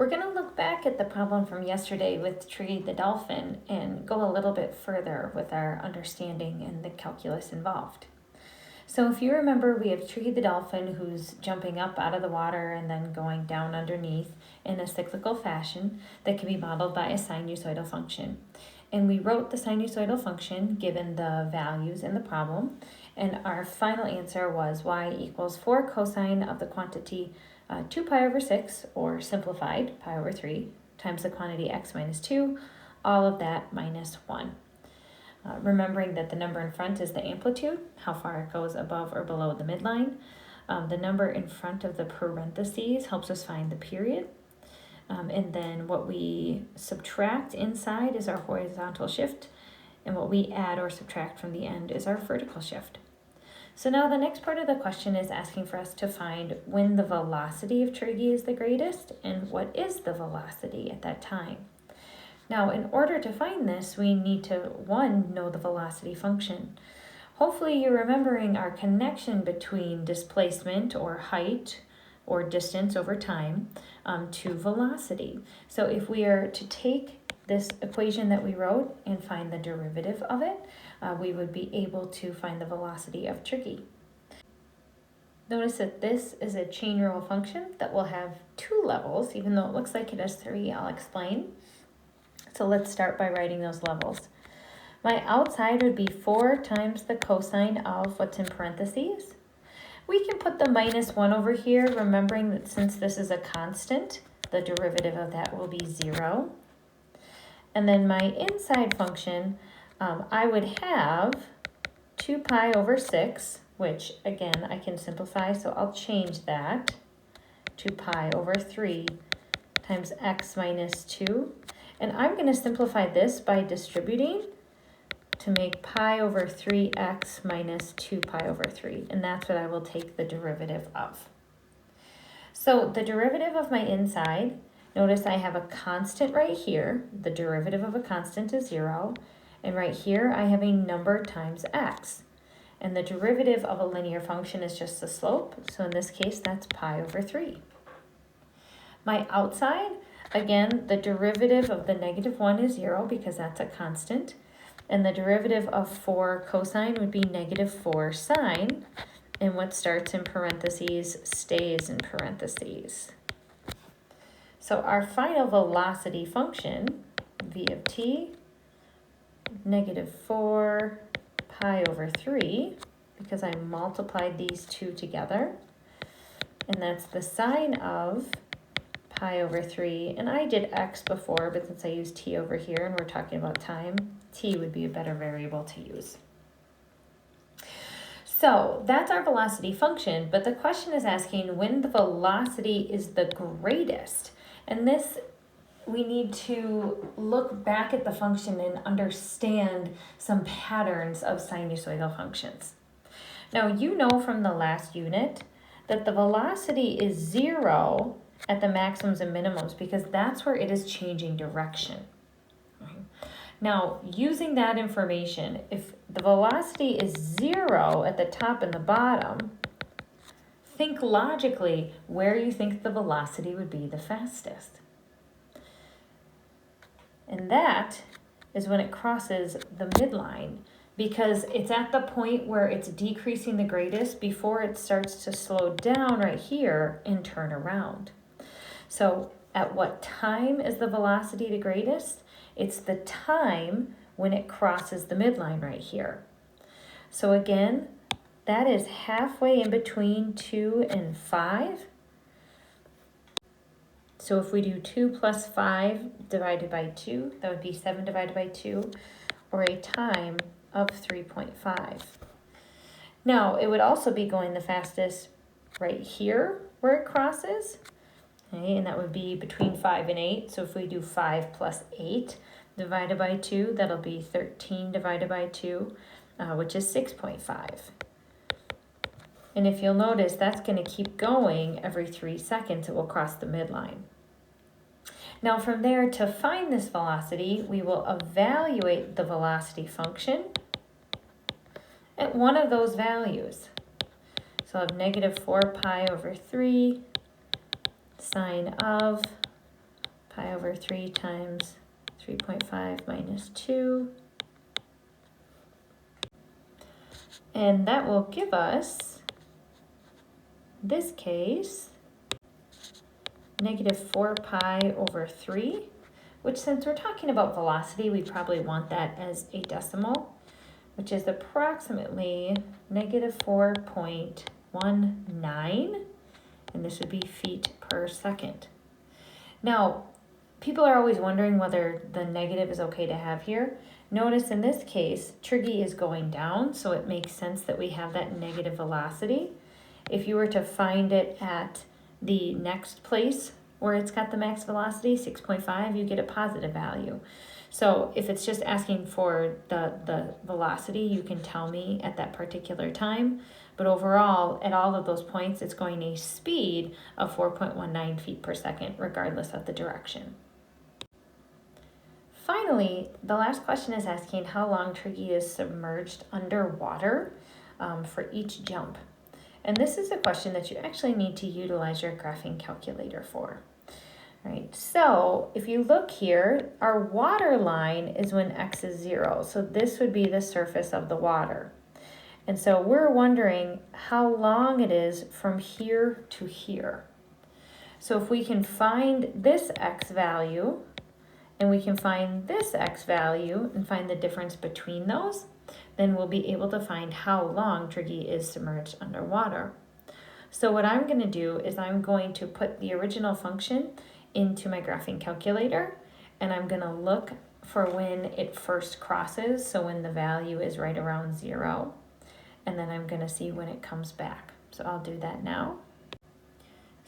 We're going to look back at the problem from yesterday with Triggy the dolphin and go a little bit further with our understanding and the calculus involved. So if you remember, we have Triggy the dolphin who's jumping up out of the water and then going down underneath in a cyclical fashion that can be modeled by a sinusoidal function. And we wrote the sinusoidal function given the values in the problem, and our final answer was y equals 4 cosine of the quantity 2 pi over 6, or simplified, pi over 3, times the quantity x minus 2, all of that minus 1. Remembering that the number in front is the amplitude, how far it goes above or below the midline. The number in front of the parentheses helps us find the period. And then what we subtract inside is our horizontal shift, and what we add or subtract from the end is our vertical shift. So now the next part of the question is asking for us to find when the velocity of Triggy is the greatest and what is the velocity at that time. Now, in order to find this, we need to, one, know the velocity function. Hopefully you're remembering our connection between displacement or height or distance over time to velocity. So if we are to take this equation that we wrote and find the derivative of it, we would be able to find the velocity of Triggy. Notice that this is a chain rule function that will have 2 levels, even though it looks like it has 3, I'll explain. So let's start by writing those levels. My outside would be 4 times the cosine of what's in parentheses. We can put the minus 1 over here, remembering that since this is a constant, the derivative of that will be 0. And then my inside function, I would have 2 pi over 6, which again I can simplify, so I'll change that to pi over 3 times x minus 2. And I'm going to simplify this by distributing to make pi over 3x minus 2 pi over 3. And that's what I will take the derivative of. So the derivative of my inside, notice I have a constant right here. The derivative of a constant is 0. And right here I have a number times x. And the derivative of a linear function is just the slope. So in this case, that's pi over 3. My outside, again, the derivative of the negative 1 is 0 because that's a constant. And the derivative of 4 cosine would be negative 4 sine. And what starts in parentheses stays in parentheses. So our final velocity function, v of t, negative 4 pi over 3, because I multiplied these two together. And that's the sine of pi over 3. And I did x before, but since I used t over here and we're talking about time, t would be a better variable to use. So that's our velocity function, but the question is asking when the velocity is the greatest. And this, we need to look back at the function and understand some patterns of sinusoidal functions. Now, you know from the last unit that the velocity is 0 at the maximums and minimums because that's where it is changing direction. Now, using that information, if the velocity is 0 at the top and the bottom, think logically where you think the velocity would be the fastest. And that is when it crosses the midline, because it's at the point where it's decreasing the greatest before it starts to slow down right here and turn around. So at what time is the velocity the greatest? It's the time when it crosses the midline right here. So again, that is halfway in between 2 and 5. So if we do 2 plus 5 divided by 2, that would be 7 divided by 2, or a time of 3.5. Now, it would also be going the fastest right here where it crosses. Okay, and that would be between 5 and 8. So if we do 5 plus 8 divided by 2, that'll be 13 divided by 2, which is 6.5. And if you'll notice, that's going to keep going every 3 seconds. It will cross the midline. Now from there, to find this velocity, we will evaluate the velocity function at one of those values. So I'll have negative 4 pi over 3 sine of pi over 3 times 3.5 minus 2. And that will give us, in this case, negative 4 pi over 3, which since we're talking about velocity, we probably want that as a decimal, which is approximately negative 4.19, and this would be feet per second. Now, people are always wondering whether the negative is okay to have here. Notice in this case, Triggy is going down, so it makes sense that we have that negative velocity. If you were to find it at the next place where it's got the max velocity, 6.5, you get a positive value. So if it's just asking for the velocity, you can tell me at that particular time. But overall, at all of those points, it's going a speed of 4.19 feet per second, regardless of the direction. Finally, the last question is asking how long Triggy is submerged underwater for each jump. And this is a question that you actually need to utilize your graphing calculator for. Right, so if you look here, our water line is when x is 0. So this would be the surface of the water. And so we're wondering how long it is from here to here. So if we can find this x value, and we can find this x value and find the difference between those, then we'll be able to find how long Triggy is submerged underwater. So what I'm going to do is I'm going to put the original function into my graphing calculator, and I'm going to look for when it first crosses, so when the value is right around 0, and then I'm going to see when it comes back. So I'll do that now.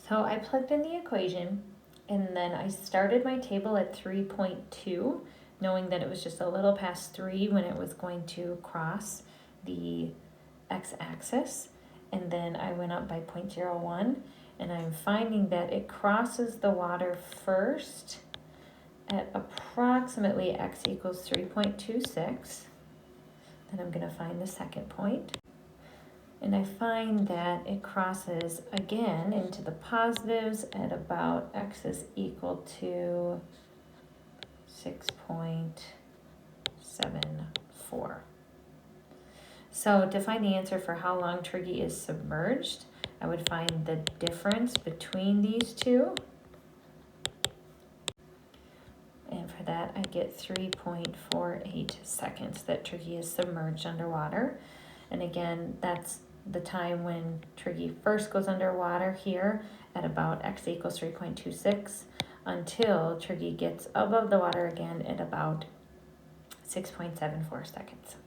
So I plugged in the equation, and then I started my table at 3.2, knowing that it was just a little past 3 when it was going to cross the x-axis, and then I went up by 0.01, and I'm finding that it crosses the water first at approximately x equals 3.26. Then I'm going to find the second point. And I find that it crosses again into the positives at about x is equal to 6.74. So to find the answer for how long Triggy is submerged, I would find the difference between these two. And for that, I get 3.48 seconds that Triggy is submerged underwater. And again, that's the time when Triggy first goes underwater here at about x equals 3.26 until Triggy gets above the water again at about 6.74 seconds.